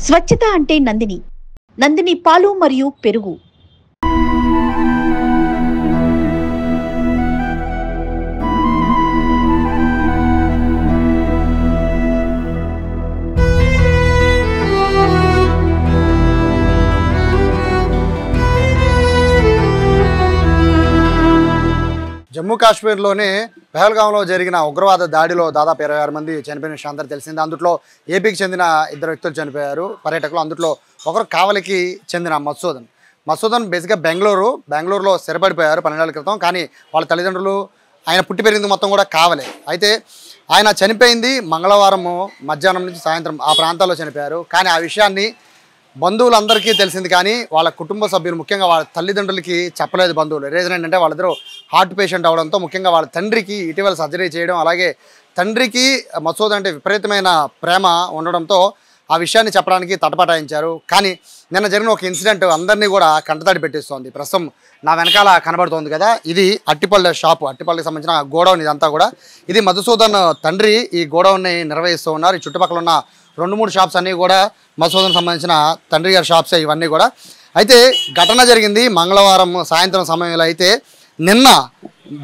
స్వచ్ఛత అంటే నందిని. నందిని పాలు మరియు పెరుగు. జమ్మూ కాశ్మీర్లోని పహల్గాంలో జరిగిన ఉగ్రవాద దాడిలో దాదాపు 26 మంది చనిపోయిన విషయం అందరూ తెలిసింది. అందులో ఏపీకి చెందిన 2 వ్యక్తులు చనిపోయారు, పర్యాటకులు. అందులో ఒకరు కావలికి చెందిన మసూదన్ బేసిక్గా బెంగళూరులో స్థిరపడిపోయారు 12 ఏళ్ల క్రితం. కానీ వాళ్ళ తల్లిదండ్రులు, ఆయన పుట్టి పెరిగింది మొత్తం కూడా కావలే. అయితే ఆయన చనిపోయింది మంగళవారం మధ్యాహ్నం నుంచి సాయంత్రం ఆ ప్రాంతాల్లో చనిపోయారు. కానీ ఆ విషయాన్ని బంధువులందరికీ తెలిసింది, కానీ వాళ్ళ కుటుంబ సభ్యులు, ముఖ్యంగా వాళ్ళ తల్లిదండ్రులకి చెప్పలేదు బంధువులు. రీజన్ ఏంటంటే వాళ్ళిద్దరూ హార్ట్ పేషెంట్ అవడంతో, ముఖ్యంగా వాళ్ళ తండ్రికి ఇటీవల సర్జరీ చేయడం, అలాగే తండ్రికి మసూద్ అంటే విపరీతమైన ప్రేమ ఉండడంతో ఆ విషయాన్ని చెప్పడానికి తటపటాయించారు. కానీ నిన్న జరిగిన ఒక ఇన్సిడెంట్ అందరినీ కూడా కంటతడి పెట్టిస్తోంది. ప్రస్తుతం నా వెనకాల కనబడుతోంది కదా, ఇది అట్టిపల్లె షాపు, అట్టిపల్లెకి సంబంధించిన గోడౌన్ ఇదంతా కూడా. ఇది మధుసూదన్ తండ్రి ఈ గోడౌన్ని నిర్వహిస్తూ ఉన్నారు. ఈ చుట్టుపక్కల ఉన్న 2-3 షాప్స్ అన్నీ కూడా మధుసూదన్ సంబంధించిన తండ్రి గారి షాప్సే ఇవన్నీ కూడా. అయితే ఘటన జరిగింది మంగళవారం సాయంత్రం సమయంలో. అయితే నిన్న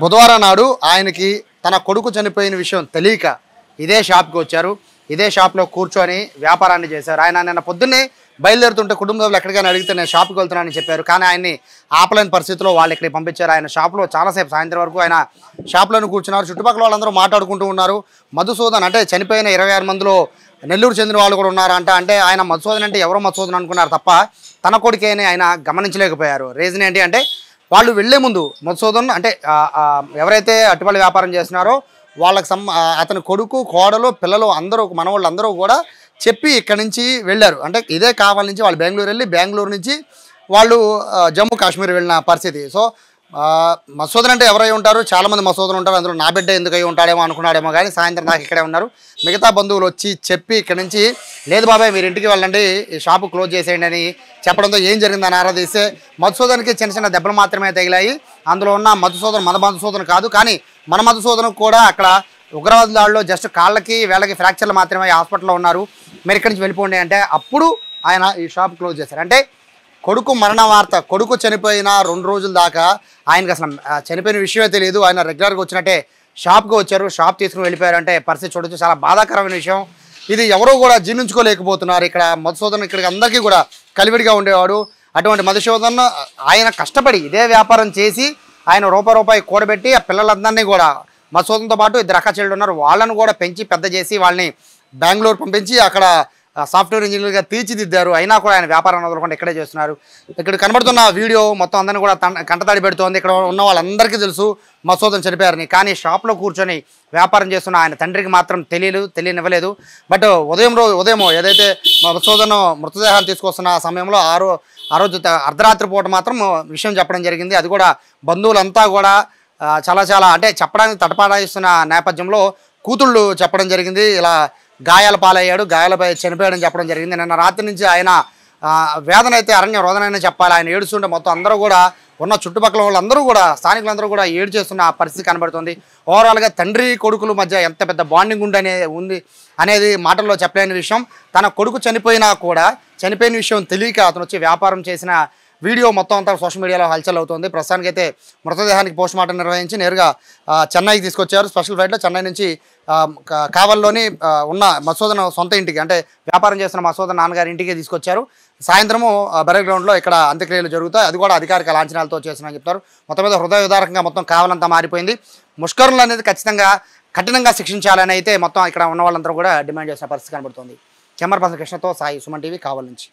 బుధవారం నాడు ఆయనకి తన కొడుకు చనిపోయిన విషయం తెలియక ఇదే షాప్కి వచ్చారు. ఇదే షాప్లో కూర్చొని వ్యాపారాన్ని చేశారు. ఆయన నిన్న పొద్దున్నే బయలుదేరుతుంటే కుటుంబ సభ్యులు ఎక్కడికైనా అడిగితే నేను షాప్కి వెళ్తున్నానని చెప్పారు. కానీ ఆయన్ని ఆపలేని పరిస్థితిలో వాళ్ళు ఇక్కడికి పంపించారు. ఆయన షాప్లో చాలాసేపు సాయంత్రం వరకు ఆయన షాప్లోనే కూర్చున్నారు. చుట్టుపక్కల వాళ్ళందరూ మాట్లాడుకుంటూ ఉన్నారు. మధుసూదన్ అంటే చనిపోయిన 26 మందిలో నెల్లూరు చెందిన వాళ్ళు కూడా ఉన్నారంట. అంటే ఆయన మధుసూదన్ అంటే ఎవరో మధుసూదన్ అనుకున్నారు తప్ప తన కొడుకేని ఆయన గమనించలేకపోయారు. రీజన్ ఏంటి అంటే వాళ్ళు వెళ్లే ముందు మధుసూదన్ అంటే ఎవరైతే అట్టుపల్లి వ్యాపారం చేస్తున్నారో వాళ్ళకి అతని కొడుకు, కోడలు, పిల్లలు అందరూ, మనవాళ్ళు అందరూ కూడా చెప్పి ఇక్కడి నుంచి వెళ్ళారు. అంటే ఇదే కావాలి నుంచి వాళ్ళు బెంగళూరు వెళ్ళి, బెంగళూరు నుంచి వాళ్ళు జమ్మూ కాశ్మీర్ వెళ్ళిన పరిస్థితి. సో మసూదన్ అంటే ఎవరై ఉంటారు, చాలామంది మసూదన్ ఉంటారు. అందులో నా బిడ్డ ఎందుకు అయి ఉంటాడేమో అనుకున్నాడేమో, కానీ సాయంత్రం దాకా ఇక్కడే ఉన్నారు. మిగతా బంధువులు వచ్చి చెప్పి ఇక్కడి నుంచి లేదు బాబాయ్ మీరు ఇంటికి వెళ్ళండి, ఈ షాపు క్లోజ్ చేసేయండి అని చెప్పడంతో ఏం జరిగిందని ఆరాధిస్తే మధుసూదన్కి చిన్న చిన్న దెబ్బలు మాత్రమే తగిలాయి. అందులో ఉన్న మధుసూదన్ మన మధుసూదన్ కాదు, కానీ మన మధుసూదన్ కూడా అక్కడ ఉగ్రవాద దాడిలో జస్ట్ కాళ్ళకి వేళ్ళకి ఫ్రాక్చర్లు మాత్రమే హాస్పిటల్లో ఉన్నారు, మీరు ఇక్కడి నుంచి వెళ్ళిపోండి అంటే అప్పుడు ఆయన ఈ షాప్ క్లోజ్ చేశారు. అంటే కొడుకు మరణ వార్త, కొడుకు చనిపోయిన 2 రోజుల దాకా ఆయనకి అసలు చనిపోయిన విషయమే తెలియదు. ఆయన రెగ్యులర్గా వచ్చినట్టే షాప్కి వచ్చారు, షాప్ తీసుకుని వెళ్ళిపోయారు. అంటే పరిస్థితి చూడొచ్చు, చాలా బాధాకరమైన విషయం. ఇది ఎవరో కూడా జీర్ణించుకోలేకపోతున్నారు. ఇక్కడ మధుసూదన్ ఇక్కడికి అందరికీ కూడా కలివిడిగా ఉండేవాడు. అటువంటి మధుసూదన్ ఆయన కష్టపడి ఇదే వ్యాపారం చేసి ఆయన రూపాయి కూడబెట్టి ఆ పిల్లలందరినీ కూడా మధుసూదన్తో పాటు 2 అక్క చెల్లెలు ఉన్నారు, వాళ్ళను కూడా పెంచి పెద్ద చేసి వాళ్ళని బెంగళూరు పంపించి అక్కడ సాఫ్ట్వేర్ ఇంజనీర్గా తీర్చిదిద్దారు. అయినా కూడా ఆయన వ్యాపారం వదలకుండా ఇక్కడే చేస్తున్నారు. ఇక్కడ కనబడుతున్న వీడియో మొత్తం అందరినీ కూడా కంటతడి పెడుతోంది. ఇక్కడ ఉన్న వాళ్ళందరికీ తెలుసు మధుసూదన్ చనిపోయారని, కానీ షాప్లో కూర్చొని వ్యాపారం చేస్తున్న ఆయన తండ్రికి మాత్రం తెలియనివ్వలేదు. బట్ ఉదయం ఏదైతే మధుసూదన్ మృతదేహాన్ని తీసుకొస్తున్న సమయంలో ఆ రోజు అర్ధరాత్రి పూట మాత్రం విషయం చెప్పడం జరిగింది. అది కూడా బంధువులంతా కూడా చాలా అంటే చెప్పడానికి తటపాటాయిస్తున్న నేపథ్యంలో కూతుళ్ళు చెప్పడం జరిగింది. ఇలా గాయాల పాలయ్యాడు, గాయాలపై చనిపోయాడని చెప్పడం జరిగింది. నిన్న రాత్రి నుంచి ఆయన వేదన అయితే అరణ్య రోదనైనా చెప్పాలి. ఆయన ఏడుస్తుంటే మొత్తం అందరూ కూడా ఉన్న చుట్టుపక్కల వాళ్ళందరూ కూడా స్థానికులందరూ కూడా ఏడు చేస్తున్న పరిస్థితి కనబడుతుంది. ఓవరాల్గా తండ్రి కొడుకుల మధ్య ఎంత పెద్ద బాండింగ్ ఉంది అనేది మాటల్లో చెప్పలేని విషయం. తన కొడుకు చనిపోయినా కూడా చనిపోయిన విషయం తెలియక అతను వచ్చి వ్యాపారం చేసిన వీడియో మొత్తం అంతా సోషల్ మీడియాలో హల్చల్ అవుతుంది. ప్రస్తుతానికైతే మృతదేహానికి పోస్ట్ మార్టం నిర్వహించి నేరుగా చెన్నైకి తీసుకొచ్చారు. స్పెషల్ ఫ్లైట్లో చెన్నై నుంచి కావల్లోని ఉన్న మధుసూదన్ సొంత ఇంటికి, అంటే వ్యాపారం చేస్తున్న మధుసూదన్ నాన్నగారి ఇంటికి తీసుకొచ్చారు. సాయంత్రము బెరల్ గ్రౌండ్లో ఇక్కడ అంత్యక్రియలు జరుగుతాయి. అది కూడా అధికారిక లాంఛనాలతో చేస్తున్నారని చెప్తారు. మొత్తం మీద హృదయ విదారకంగా మొత్తం కావాలంతా మారిపోయింది. ముష్కరులు అనేది ఖచ్చితంగా కఠినంగా శిక్షించాలని అయితే మొత్తం ఇక్కడ ఉన్న వాళ్ళందరూ కూడా డిమాండ్ చేసిన పరిస్థితి కనబడుతుంది. కెమెరా పర్సన్ కృష్ణతో సాయి, సుమన్ టీవీ, కావల్ నుంచి.